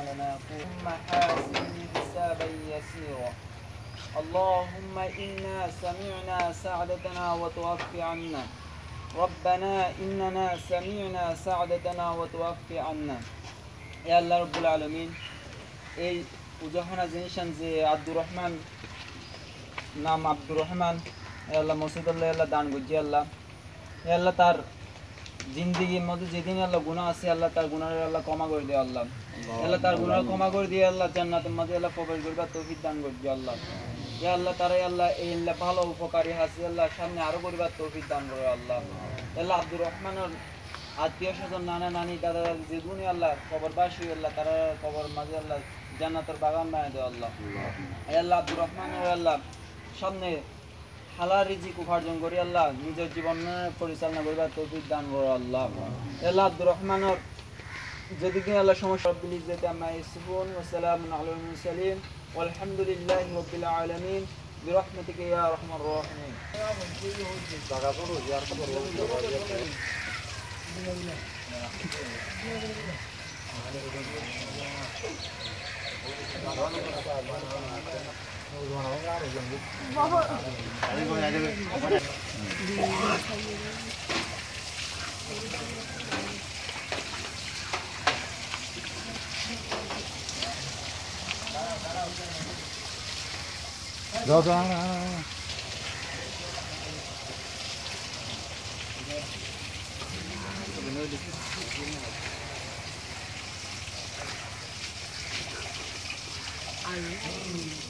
لنا ثم حاسبني حسابا يسيرا اللهم إنا سمعنا سعدتنا وتوفي عنا ربنا إننا سمعنا سعدتنا وتوفي عنا يا الله رب العالمين এই উজাহানা জিনিসান যে আব্দুর রহমান নাম আব্দুর রহমান আল্লাহ মসজিদুল্লাহ আল্লাহ দান করছি আল্লাহ আল্লাহ তার জিন্দিগির মধ্যে যেদিন আল্লাহ গুনাহ আছে আল্লাহ তার গুনাহের আল্লাহ ক্ষমা করে দিয়ে আল্লাহ আল্লাহ তার গুনাহ ক্ষমা করে দিয়ে আল্লাহ জান্নাতের মধ্যে আল্লাহ প্রবেশ করবার তৌফিক দান করছি আল্লাহ ইয়া আল্লাহ তারাই আল্লাহ এই আল্লাহ ভালো উপকারী হাসি আল্লাহ সামনে আরো করবার তৌফিক দান করে আল্লাহ আল্লাহ আব্দুর রহমানের আত্মীয় স্বজন নানা নানি দাদা দাদি যেগুনি আল্লাহ কবরবাসী আল্লাহ তারা কবর মাঝে আল্লাহ জান্নাতের বাগান বানিয়ে দেয় আল্লাহ আল্লাহ আব্দুর রহমানের আল্লাহ সামনে হালাল রিজিক উপার্জন করি আল্লাহ নিজের জীবন পরিচালনা করবার তৌফিক দান করো আল্লাহ আল্লাহ আব্দুর রহমানের যেদিকে আল্লাহ সমস্যা রব্বিল ইজ্জাতি আম্মা ইয়াসিফুন ওয়া সালামুন আলাল মুরসালিন ওয়ালহামদুলিল্লাহি রাব্বিল আলামিন বিরহমাতিকা ইয়া আরহামার রাহিমিন জায়গা করো জিয়ার খবর I